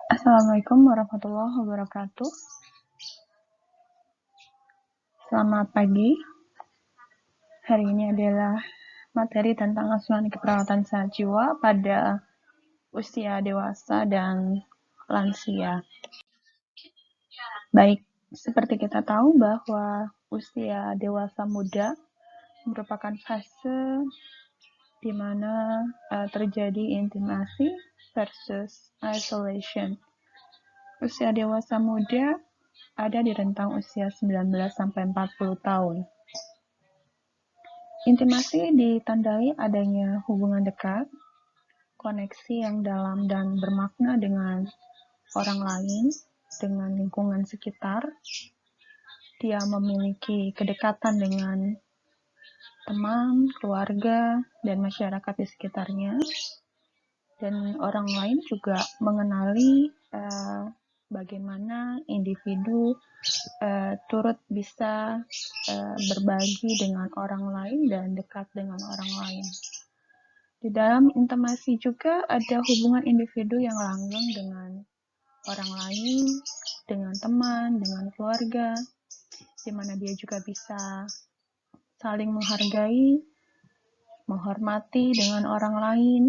Assalamualaikum warahmatullahi wabarakatuh. Selamat pagi. Hari ini adalah materi tentang asuhan keperawatan sehat jiwa pada usia dewasa dan lansia. Baik, seperti kita tahu bahwa usia dewasa muda merupakan fase di mana terjadi intimasi versus isolation. Usia dewasa muda ada di rentang usia 19 sampai 40 tahun. Intimasi ditandai adanya hubungan dekat, koneksi yang dalam dan bermakna dengan orang lain, dengan lingkungan sekitar. Dia memiliki kedekatan dengan teman, keluarga, dan masyarakat di sekitarnya. Dan orang lain juga mengenali bagaimana individu turut bisa berbagi dengan orang lain dan dekat dengan orang lain. Di dalam intimasi juga ada hubungan individu yang langgeng dengan orang lain, dengan teman, dengan keluarga, di mana dia juga bisa saling menghargai, menghormati dengan orang lain.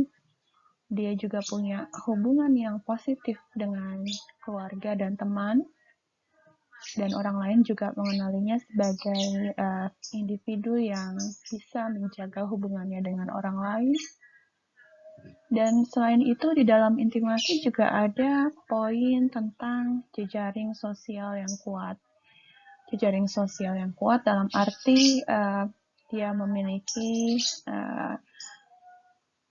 Dia juga punya hubungan yang positif dengan keluarga dan teman, dan orang lain juga mengenalinya sebagai individu yang bisa menjaga hubungannya dengan orang lain. Dan selain itu di dalam intimasi juga ada poin tentang jejaring sosial yang kuat. Jejaring sosial yang kuat dalam arti dia memiliki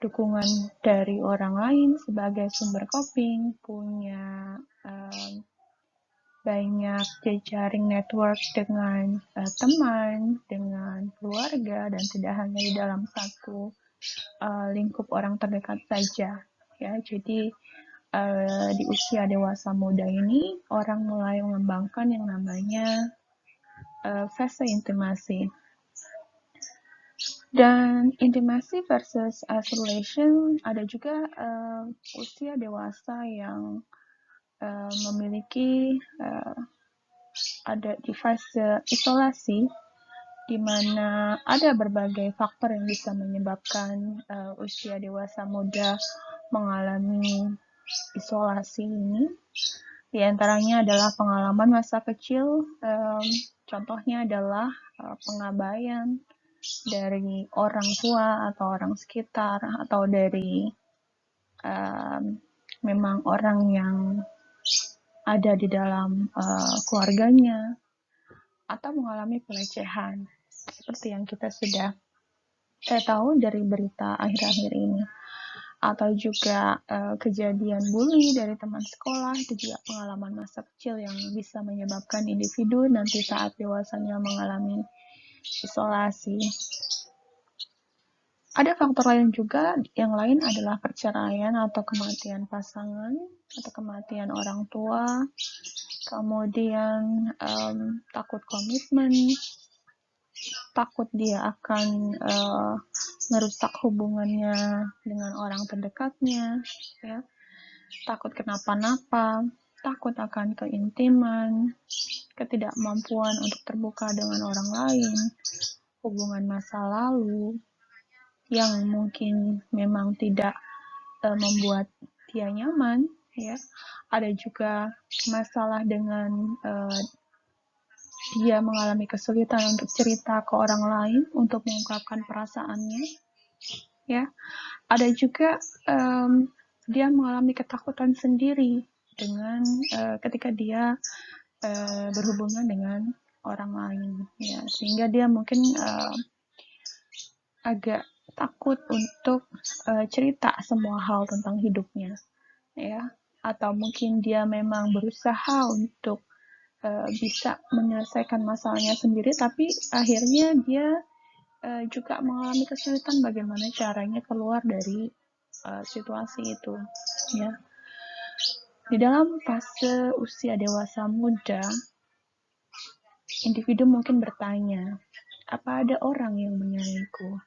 dukungan dari orang lain sebagai sumber coping, punya banyak jejaring network dengan teman, dengan keluarga, dan tidak hanya di dalam satu lingkup orang terdekat saja. Ya, jadi di usia dewasa muda ini orang mulai mengembangkan yang namanya fase intimasi. Dan intimasi versus isolation, ada juga usia dewasa yang memiliki ada di fase isolasi, di mana ada berbagai faktor yang bisa menyebabkan usia dewasa muda mengalami isolasi ini. Di antaranya adalah pengalaman masa kecil, contohnya adalah pengabaian dari orang tua atau orang sekitar, atau dari memang orang yang ada di dalam keluarganya, atau mengalami pelecehan seperti yang kita sudah tahu dari berita akhir-akhir ini, atau juga kejadian bully dari teman sekolah. Itu juga pengalaman masa kecil yang bisa menyebabkan individu nanti saat dewasanya mengalami isolasi. Ada faktor lain juga, yang lain adalah perceraian atau kematian pasangan, atau kematian orang tua, kemudian takut komitmen, takut dia akan merusak hubungannya dengan orang terdekatnya, ya, takut kenapa-napa, takut akan keintiman, ketidakmampuan untuk terbuka dengan orang lain, hubungan masa lalu yang mungkin memang tidak membuat dia nyaman, ya. Ada juga masalah dengan dia mengalami kesulitan untuk cerita ke orang lain, untuk mengungkapkan perasaannya, ya. Ada juga dia mengalami ketakutan sendiri dengan ketika dia berhubungan dengan orang lain, ya, sehingga dia mungkin agak takut untuk cerita semua hal tentang hidupnya, ya. Atau mungkin dia memang berusaha untuk bisa menyelesaikan masalahnya sendiri, tapi akhirnya dia juga mengalami kesulitan bagaimana caranya keluar dari situasi itu, ya. Di dalam fase usia dewasa muda, individu mungkin bertanya, apa ada orang yang menyayangiku?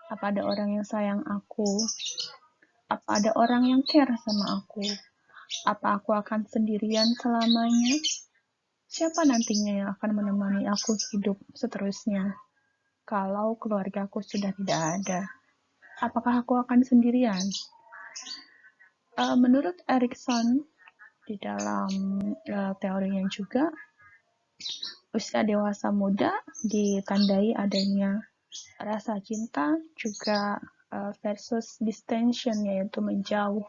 Apa ada orang yang sayang aku? Apa ada orang yang care sama aku? Apa aku akan sendirian selamanya? Siapa nantinya yang akan menemani aku hidup seterusnya kalau keluargaku sudah tidak ada? Apakah aku akan sendirian? Menurut Erikson, di dalam teorinya juga, usia dewasa muda ditandai adanya rasa cinta juga versus distension, yaitu menjauh.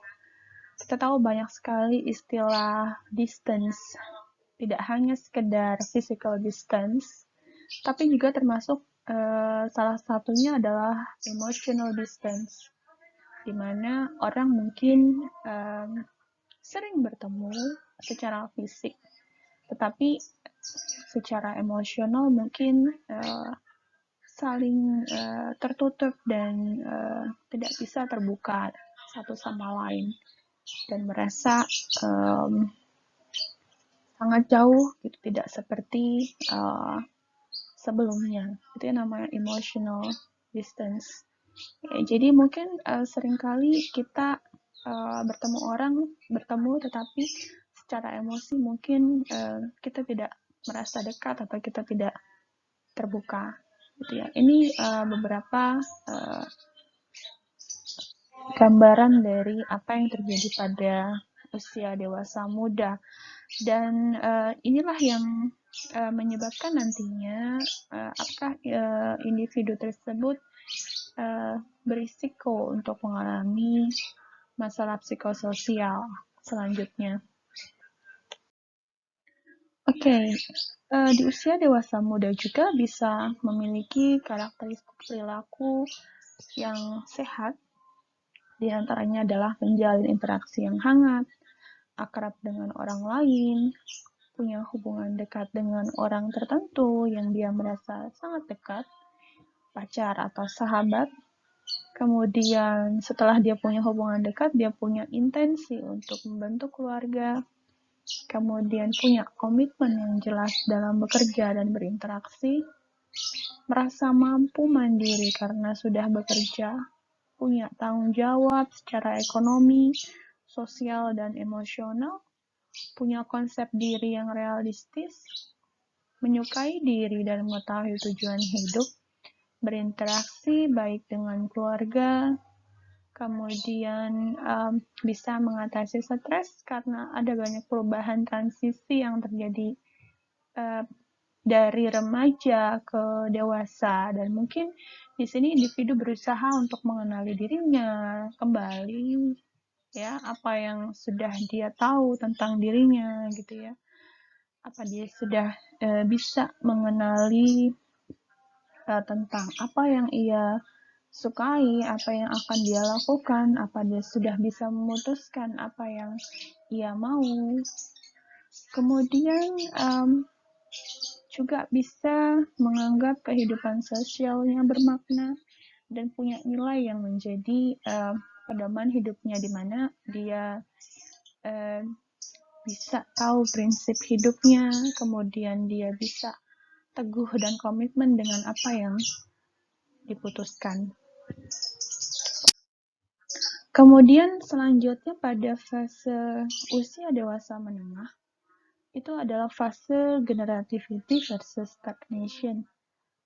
Kita tahu banyak sekali istilah distance, tidak hanya sekedar physical distance, tapi juga termasuk salah satunya adalah emotional distance, di mana orang mungkin sering bertemu secara fisik, tetapi secara emosional mungkin saling tertutup dan tidak bisa terbuka satu sama lain, dan merasa sangat jauh gitu, tidak seperti sebelumnya. Itu yang namanya emotional distance. Ya, jadi mungkin seringkali kita bertemu tetapi secara emosi mungkin kita tidak merasa dekat atau kita tidak terbuka gitu ya. Ini beberapa gambaran dari apa yang terjadi pada usia dewasa muda, dan inilah yang menyebabkan nantinya apakah individu tersebut berisiko untuk mengalami masalah psikososial selanjutnya. Oke, di usia dewasa muda juga bisa memiliki karakteristik perilaku yang sehat. Di antaranya adalah menjalin interaksi yang hangat, akrab dengan orang lain, punya hubungan dekat dengan orang tertentu yang dia merasa sangat dekat, pacar atau sahabat. Kemudian setelah dia punya hubungan dekat, dia punya intensi untuk membentuk keluarga. Kemudian punya komitmen yang jelas dalam bekerja dan berinteraksi. Merasa mampu mandiri karena sudah bekerja. Punya tanggung jawab secara ekonomi, sosial, dan emosional. Punya konsep diri yang realistis. Menyukai diri dan mengetahui tujuan hidup. Berinteraksi baik dengan keluarga, kemudian bisa mengatasi stres karena ada banyak perubahan transisi yang terjadi dari remaja ke dewasa, dan mungkin di sini individu berusaha untuk mengenali dirinya kembali, ya, apa yang sudah dia tahu tentang dirinya gitu ya, apa dia sudah bisa mengenali tentang apa yang ia sukai, apa yang akan dia lakukan, apa dia sudah bisa memutuskan apa yang ia mau. Kemudian juga bisa menganggap kehidupan sosialnya bermakna dan punya nilai yang menjadi pedoman hidupnya, di mana dia bisa tahu prinsip hidupnya, kemudian dia bisa teguh dan komitmen dengan apa yang diputuskan. Kemudian selanjutnya pada fase usia dewasa menengah, itu adalah fase generativity versus stagnation.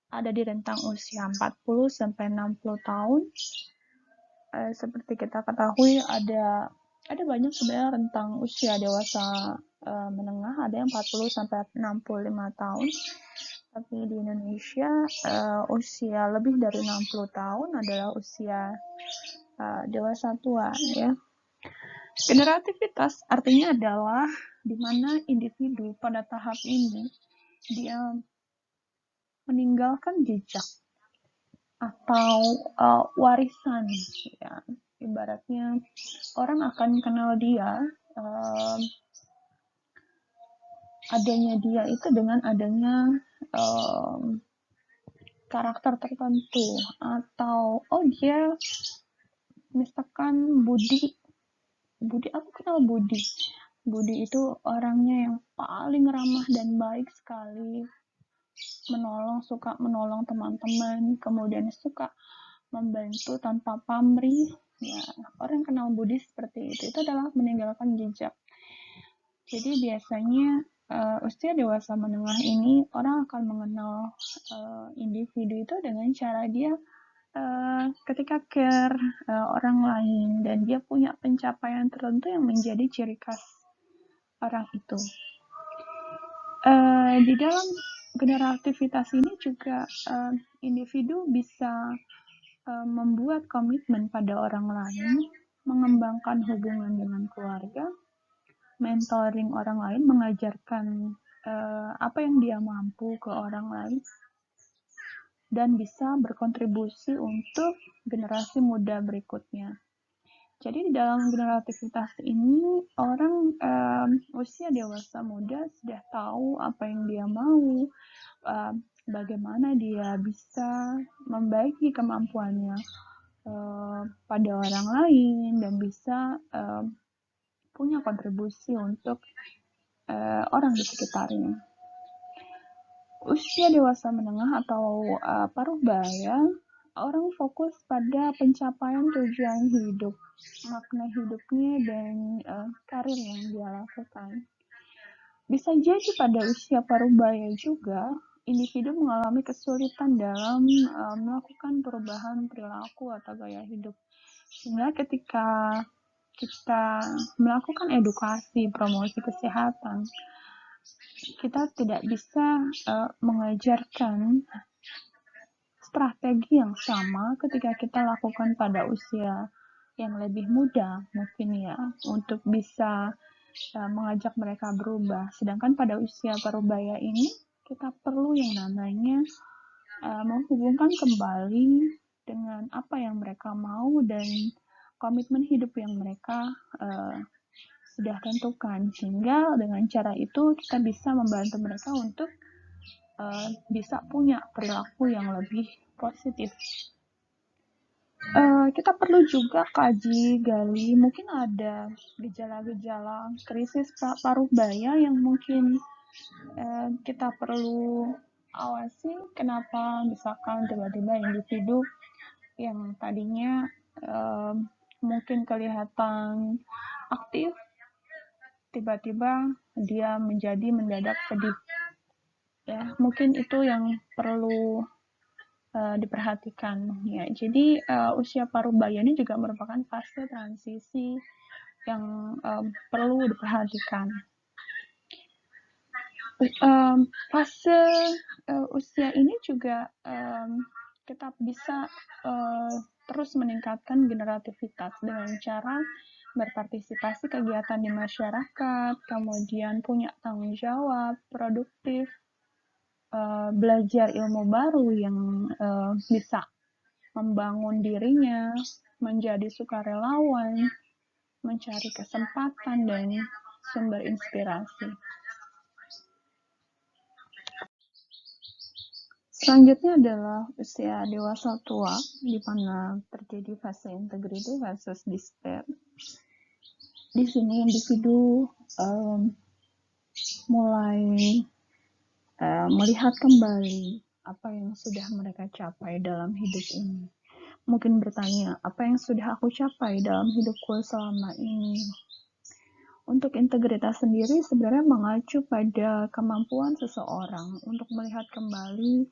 Ada di rentang usia 40 sampai 60 tahun. Seperti kita ketahui ada banyak sebenarnya rentang usia dewasa menengah, ada yang 40 sampai 65 tahun. Tapi di Indonesia usia lebih dari 60 tahun adalah usia dewasa tua ya. Generativitas artinya adalah di mana individu pada tahap ini dia meninggalkan jejak atau warisan ya. Ibaratnya orang akan kenal dia, adanya dia itu dengan adanya karakter tertentu, atau dia misalkan Budi, aku kenal Budi itu orangnya yang paling ramah dan baik sekali, suka menolong teman-teman, kemudian suka membantu tanpa pamrih ya. Orang kenal Budi seperti itu adalah meninggalkan jejak. Jadi biasanya usia dewasa menengah ini orang akan mengenal individu itu dengan cara dia ketika care orang lain dan dia punya pencapaian tertentu yang menjadi ciri khas orang itu. Di dalam generativitas ini juga individu bisa membuat komitmen pada orang lain, mengembangkan hubungan dengan keluarga, mentoring orang lain, mengajarkan apa yang dia mampu ke orang lain, dan bisa berkontribusi untuk generasi muda berikutnya. Jadi di dalam generativitas ini orang usia dewasa muda sudah tahu apa yang dia mau, bagaimana dia bisa membagi kemampuannya pada orang lain dan bisa punya kontribusi untuk orang di sekitarnya. Usia dewasa menengah atau parubaya, orang fokus pada pencapaian tujuan hidup, makna hidupnya, dan karir yang dia lakukan. Bisa jadi pada usia parubaya juga, individu mengalami kesulitan dalam melakukan perubahan perilaku atau gaya hidup. Sehingga ketika kita melakukan edukasi, promosi kesehatan, kita tidak bisa mengajarkan strategi yang sama ketika kita lakukan pada usia yang lebih muda mungkin ya, untuk bisa mengajak mereka berubah. Sedangkan pada usia parubaya ini kita perlu yang namanya menghubungkan kembali dengan apa yang mereka mau dan komitmen hidup yang mereka sudah tentukan, sehingga dengan cara itu kita bisa membantu mereka untuk bisa punya perilaku yang lebih positif. Kita perlu juga kaji, gali, mungkin ada gejala-gejala krisis parubaya yang mungkin kita perlu awasi. Kenapa misalkan tiba-tiba individu yang tadinya mungkin kelihatan aktif, tiba-tiba dia menjadi mendadak sedih. Ya, mungkin itu yang perlu diperhatikan. Ya, jadi usia parubaya ini juga merupakan fase transisi yang perlu diperhatikan. Fase usia ini juga kita bisa terus meningkatkan generativitas dengan cara berpartisipasi kegiatan di masyarakat, kemudian punya tanggung jawab, produktif, belajar ilmu baru yang bisa membangun dirinya, menjadi sukarelawan, mencari kesempatan dan sumber inspirasi. Selanjutnya adalah usia dewasa tua, di mana terjadi fase integrity versus despair. Di sini individu mulai melihat kembali apa yang sudah mereka capai dalam hidup ini. Mungkin bertanya, apa yang sudah aku capai dalam hidupku selama ini? Untuk integritas sendiri sebenarnya mengacu pada kemampuan seseorang untuk melihat kembali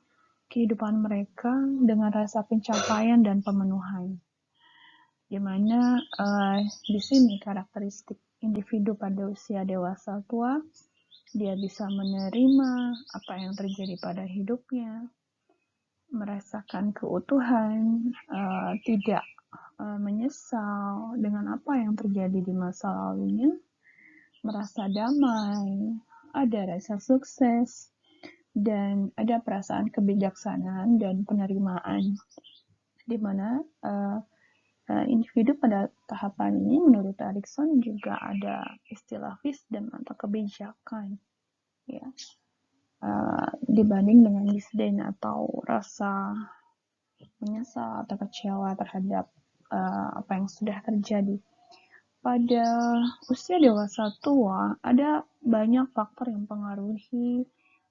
kehidupan mereka dengan rasa pencapaian dan pemenuhan. Di mana di sini karakteristik individu pada usia dewasa tua, dia bisa menerima apa yang terjadi pada hidupnya, merasakan keutuhan, tidak menyesal dengan apa yang terjadi di masa lalunya, merasa damai, ada rasa sukses, dan ada perasaan kebijaksanaan dan penerimaan, di mana individu pada tahapan ini menurut Erikson juga ada istilah wisdom atau kebijakan, ya, dibanding dengan disdain atau rasa menyesal atau kecewa terhadap apa yang sudah terjadi. Pada usia dewasa tua, ada banyak faktor yang mempengaruhi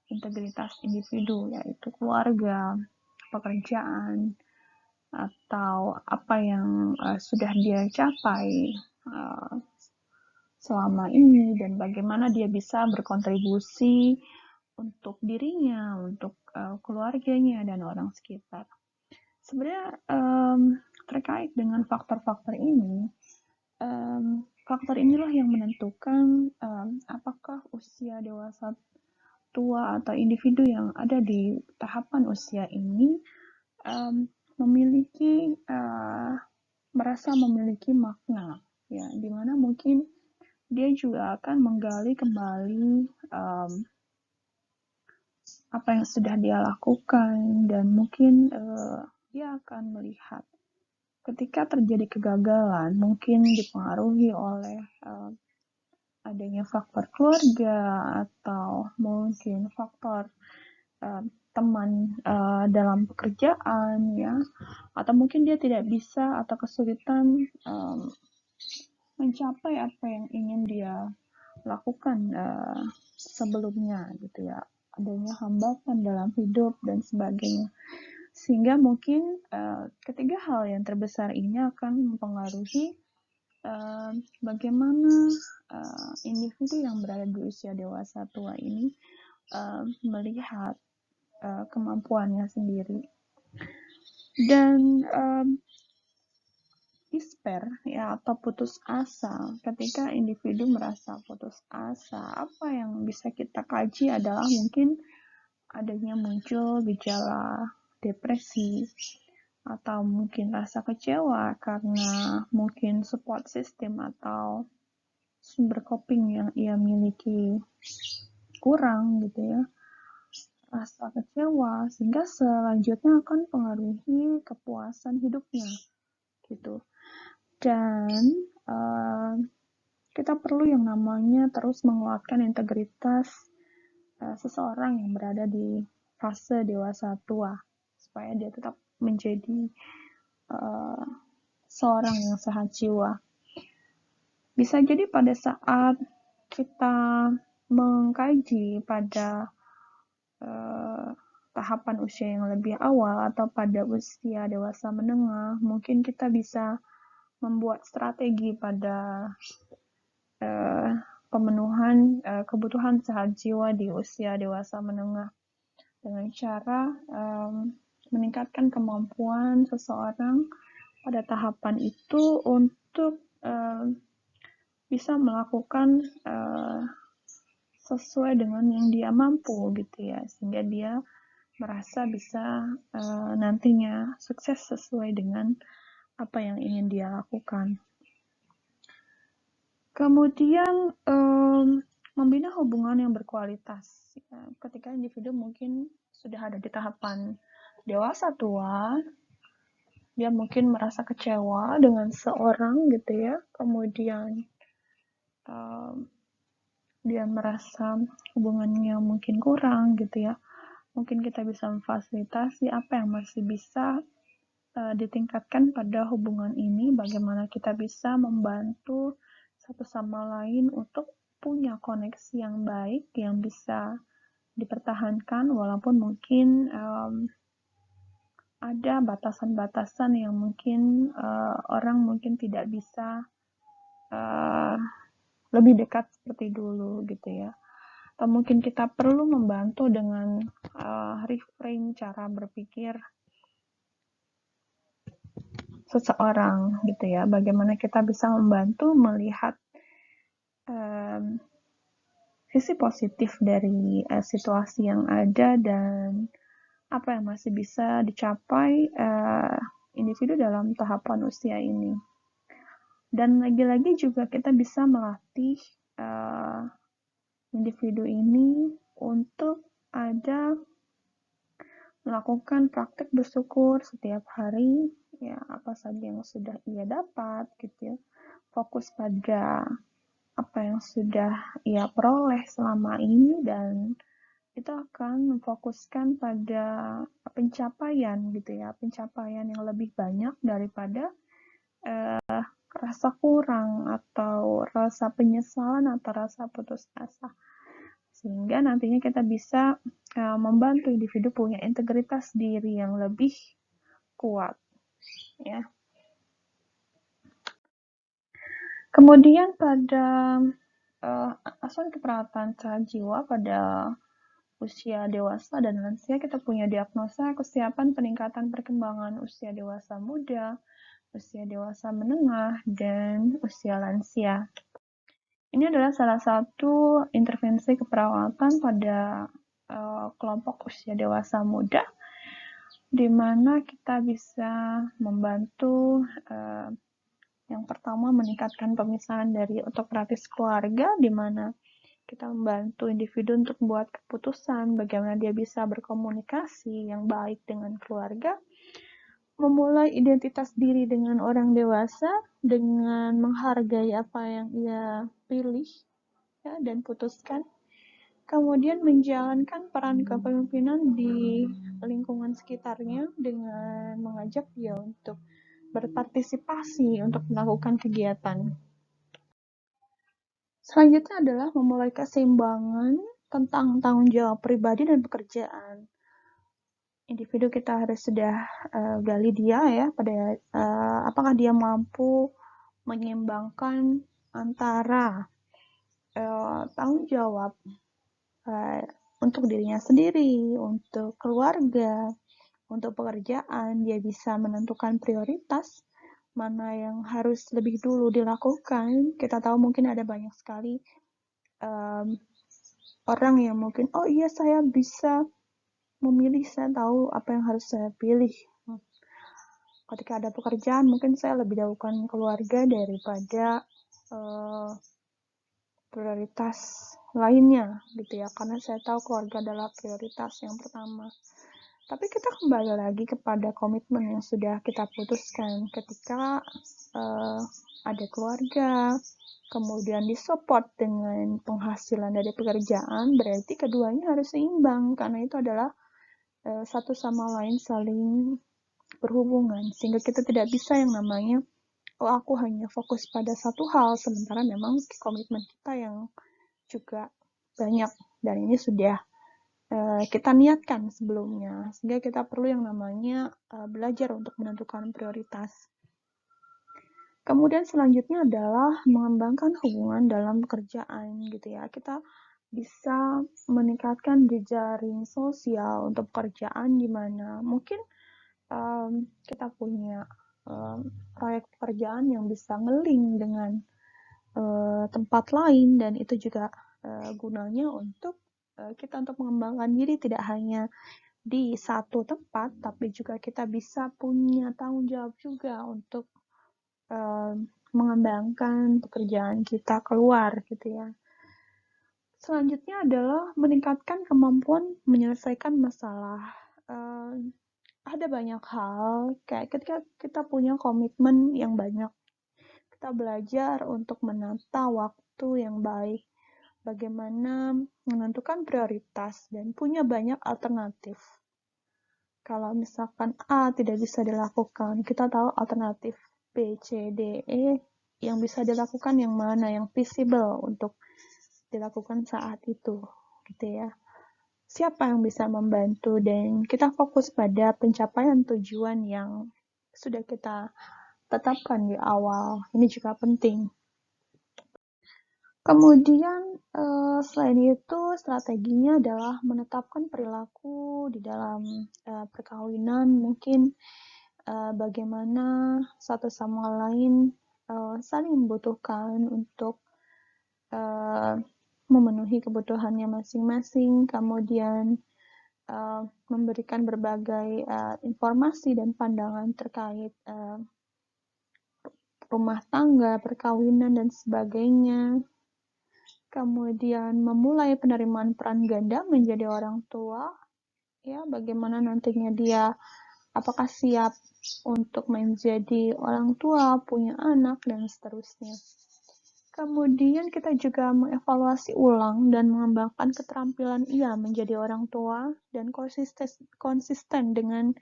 integritas individu, yaitu keluarga, pekerjaan, atau apa yang sudah dia capai, selama ini dan bagaimana dia bisa berkontribusi untuk dirinya, untuk keluarganya dan orang sekitar. Sebenarnya terkait dengan faktor-faktor ini, faktor inilah yang menentukan apakah usia dewasa tua atau individu yang ada di tahapan usia ini memiliki merasa memiliki makna, ya, dimana mungkin dia juga akan menggali kembali apa yang sudah dia lakukan dan mungkin dia akan melihat ketika terjadi kegagalan mungkin dipengaruhi oleh adanya faktor keluarga atau mungkin faktor teman dalam pekerjaan, ya, atau mungkin dia tidak bisa atau kesulitan mencapai apa yang ingin dia lakukan sebelumnya gitu ya, adanya hambatan dalam hidup dan sebagainya, sehingga mungkin ketiga hal yang terbesar ini akan mempengaruhi bagaimana individu yang berada di usia dewasa tua ini melihat kemampuannya sendiri. Dan despair, ya, atau putus asa, ketika individu merasa putus asa, apa yang bisa kita kaji adalah mungkin adanya muncul gejala depresi atau mungkin rasa kecewa karena mungkin support system atau sumber coping yang ia miliki kurang gitu ya, rasa kecewa, sehingga selanjutnya akan pengaruhi kepuasan hidupnya gitu. Dan kita perlu yang namanya terus menguatkan integritas seseorang yang berada di fase dewasa tua supaya dia tetap menjadi seorang yang sehat jiwa. Bisa jadi pada saat kita mengkaji pada tahapan usia yang lebih awal atau pada usia dewasa menengah, mungkin kita bisa membuat strategi pada pemenuhan kebutuhan sehat jiwa di usia dewasa menengah dengan cara meningkatkan kemampuan seseorang pada tahapan itu untuk bisa melakukan sesuai dengan yang dia mampu gitu ya, sehingga dia merasa bisa nantinya sukses sesuai dengan apa yang ingin dia lakukan. Kemudian membina hubungan yang berkualitas. Ya, ketika individu mungkin sudah ada di tahapan dewasa tua, dia mungkin merasa kecewa dengan seorang gitu ya, kemudian dia merasa hubungannya mungkin kurang gitu ya. Mungkin kita bisa memfasilitasi apa yang masih bisa ditingkatkan pada hubungan ini, bagaimana kita bisa membantu satu sama lain untuk punya koneksi yang baik yang bisa dipertahankan walaupun mungkin ada batasan-batasan yang mungkin orang mungkin tidak bisa lebih dekat seperti dulu gitu ya. Atau mungkin kita perlu membantu dengan reframe cara berpikir seseorang gitu ya, bagaimana kita bisa membantu melihat sisi positif dari situasi yang ada dan apa yang masih bisa dicapai individu dalam tahapan usia ini. Dan lagi-lagi juga kita bisa melatih individu ini untuk ada melakukan praktek bersyukur setiap hari, ya, apa saja yang sudah ia dapat gitu ya, fokus pada apa yang sudah ia peroleh selama ini dan itu akan memfokuskan pada pencapaian gitu ya, pencapaian yang lebih banyak daripada rasa kurang atau rasa penyesalan atau rasa putus asa, sehingga nantinya kita bisa membantu individu punya integritas diri yang lebih kuat ya. Kemudian pada asuhan keperawatan sehat jiwa pada usia dewasa dan lansia, kita punya diagnosa kesiapan peningkatan perkembangan usia dewasa muda, usia dewasa menengah, dan usia lansia. Ini adalah salah satu intervensi keperawatan pada kelompok usia dewasa muda, di mana kita bisa membantu yang pertama meningkatkan pemisahan dari otokratis keluarga, di mana kita membantu individu untuk membuat keputusan bagaimana dia bisa berkomunikasi yang baik dengan keluarga, memulai identitas diri dengan orang dewasa dengan menghargai apa yang ia pilih ya, dan putuskan. Kemudian menjalankan peran kepemimpinan di lingkungan sekitarnya dengan mengajak dia untuk berpartisipasi untuk melakukan kegiatan. Selanjutnya adalah memulai keseimbangan tentang tanggung jawab pribadi dan pekerjaan. Individu kita harus sudah gali dia ya pada apakah dia mampu menyeimbangkan antara tanggung jawab untuk dirinya sendiri, untuk keluarga, untuk pekerjaan. Dia bisa menentukan prioritas mana yang harus lebih dulu dilakukan. Kita tahu mungkin ada banyak sekali orang yang mungkin, oh iya saya bisa memilih, saya tahu apa yang harus saya pilih. Ketika ada pekerjaan, mungkin saya lebih dahulukan keluarga daripada prioritas lainnya gitu ya, karena saya tahu keluarga adalah prioritas yang pertama. Tapi kita kembali lagi kepada komitmen yang sudah kita putuskan ketika ada keluarga, kemudian disupport dengan penghasilan dari pekerjaan, berarti keduanya harus seimbang, karena itu adalah satu sama lain saling berhubungan, sehingga kita tidak bisa yang namanya oh aku hanya fokus pada satu hal, sementara memang komitmen kita yang juga banyak, dan ini sudah kita niatkan sebelumnya, sehingga kita perlu yang namanya belajar untuk menentukan prioritas. Kemudian selanjutnya adalah mengembangkan hubungan dalam pekerjaan gitu ya. Kita bisa meningkatkan jejaring sosial untuk pekerjaan, di mana mungkin kita punya proyek pekerjaan yang bisa nge-link dengan tempat lain, dan itu juga gunanya untuk kita untuk mengembangkan diri tidak hanya di satu tempat, tapi juga kita bisa punya tanggung jawab juga untuk mengembangkan pekerjaan kita keluar gitu ya. Selanjutnya adalah meningkatkan kemampuan menyelesaikan masalah. Ada banyak hal, kayak ketika kita punya komitmen yang banyak, kita belajar untuk menata waktu yang baik, bagaimana menentukan prioritas, dan punya banyak alternatif. Kalau misalkan A tidak bisa dilakukan, kita tahu alternatif B, C, D, E yang bisa dilakukan yang mana, yang feasible untuk dilakukan saat itu, gitu ya. Siapa yang bisa membantu, dan kita fokus pada pencapaian tujuan yang sudah kita tetapkan di awal. Ini juga penting. Kemudian selain itu, strateginya adalah menetapkan perilaku di dalam perkawinan, mungkin bagaimana satu sama lain saling membutuhkan untuk memenuhi kebutuhannya masing-masing, kemudian memberikan berbagai informasi dan pandangan terkait rumah tangga, perkawinan, dan sebagainya. Kemudian memulai penerimaan peran ganda menjadi orang tua, ya, bagaimana nantinya dia apakah siap untuk menjadi orang tua, punya anak, dan seterusnya. Kemudian kita juga mengevaluasi ulang dan mengembangkan keterampilan ia menjadi orang tua, dan konsisten dengan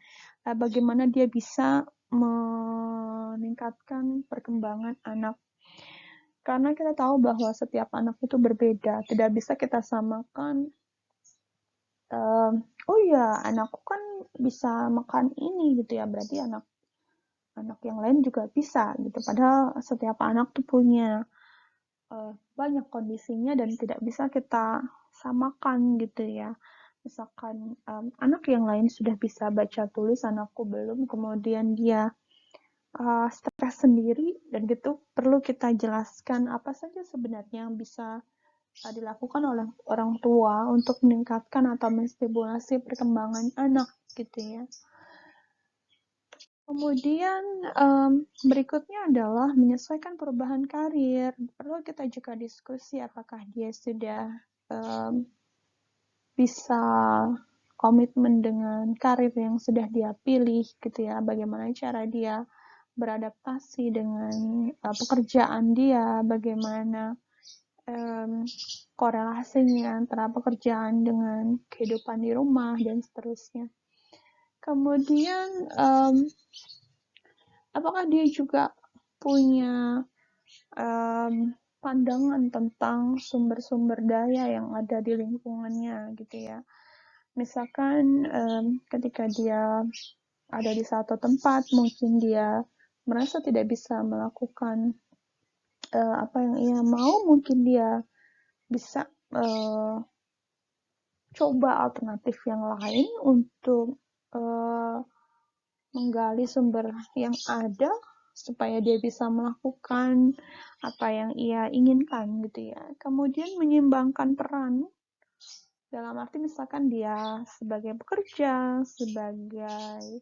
bagaimana dia bisa meningkatkan perkembangan anak. Karena kita tahu bahwa setiap anak itu berbeda, tidak bisa kita samakan. Oh ya, anakku kan bisa makan ini gitu ya, berarti anak anak yang lain juga bisa gitu. Padahal setiap anak tuh punya banyak kondisinya dan tidak bisa kita samakan gitu ya. Misalkan anak yang lain sudah bisa baca tulis, anakku belum, kemudian dia stres sendiri, dan gitu perlu kita jelaskan apa saja sebenarnya yang bisa dilakukan oleh orang tua untuk meningkatkan atau menstimulasi perkembangan anak gitu ya. Kemudian berikutnya adalah menyesuaikan perubahan karir. Perlu kita juga diskusi apakah dia sudah bisa komitmen dengan karir yang sudah dia pilih gitu ya. Bagaimana cara dia beradaptasi dengan pekerjaan dia, bagaimana korelasinya antara pekerjaan dengan kehidupan di rumah dan seterusnya. Kemudian apakah dia juga punya pandangan tentang sumber-sumber daya yang ada di lingkungannya gitu ya. Misalkan ketika dia ada di satu tempat, mungkin dia merasa tidak bisa melakukan apa yang ia mau, mungkin dia bisa coba alternatif yang lain untuk menggali sumber yang ada supaya dia bisa melakukan apa yang ia inginkan gitu ya. Kemudian menyeimbangkan peran dalam arti misalkan dia sebagai pekerja, sebagai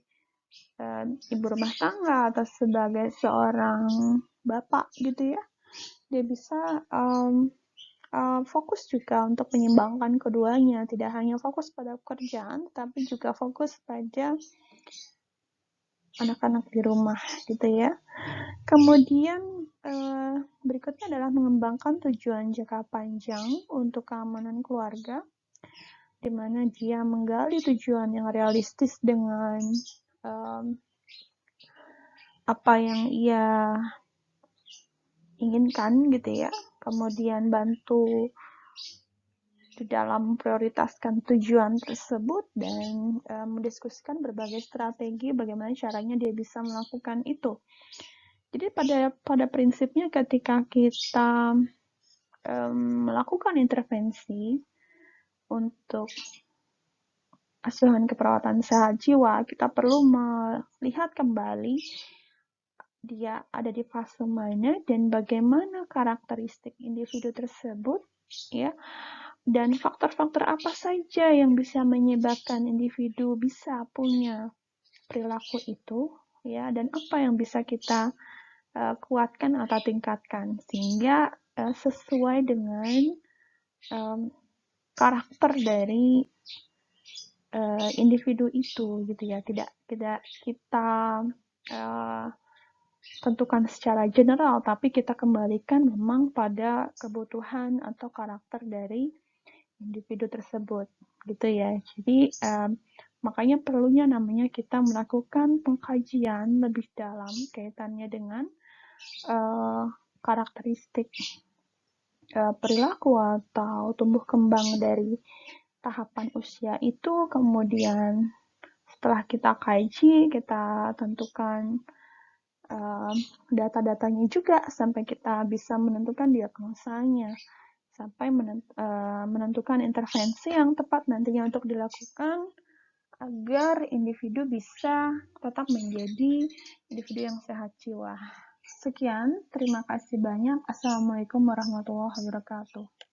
ibu rumah tangga, atau sebagai seorang bapak gitu ya. Dia bisa fokus juga untuk menyeimbangkan keduanya, tidak hanya fokus pada pekerjaan, tapi juga fokus pada anak-anak di rumah gitu ya. Kemudian berikutnya adalah mengembangkan tujuan jangka panjang untuk keamanan keluarga, di mana dia menggali tujuan yang realistis dengan apa yang ia inginkan gitu ya. Kemudian bantu di dalam prioritaskan tujuan tersebut dan mendiskusikan berbagai strategi bagaimana caranya dia bisa melakukan itu. Jadi pada prinsipnya ketika kita melakukan intervensi untuk asuhan keperawatan sehat jiwa, kita perlu melihat kembali dia ada di fase mana dan bagaimana karakteristik individu tersebut ya, dan faktor-faktor apa saja yang bisa menyebabkan individu bisa punya perilaku itu ya, dan apa yang bisa kita kuatkan atau tingkatkan sehingga sesuai dengan karakter dari individu itu gitu ya. Tidak kita tentukan secara general, tapi kita kembalikan memang pada kebutuhan atau karakter dari individu tersebut gitu ya. Jadi makanya perlunya namanya kita melakukan pengkajian lebih dalam kaitannya dengan karakteristik perilaku atau tumbuh kembang dari tahapan usia itu. Kemudian setelah kita kaji, kita tentukan data-datanya juga sampai kita bisa menentukan diagnosanya, sampai menentukan intervensi yang tepat nantinya untuk dilakukan agar individu bisa tetap menjadi individu yang sehat jiwa. Sekian, terima kasih banyak. Assalamualaikum warahmatullahi wabarakatuh.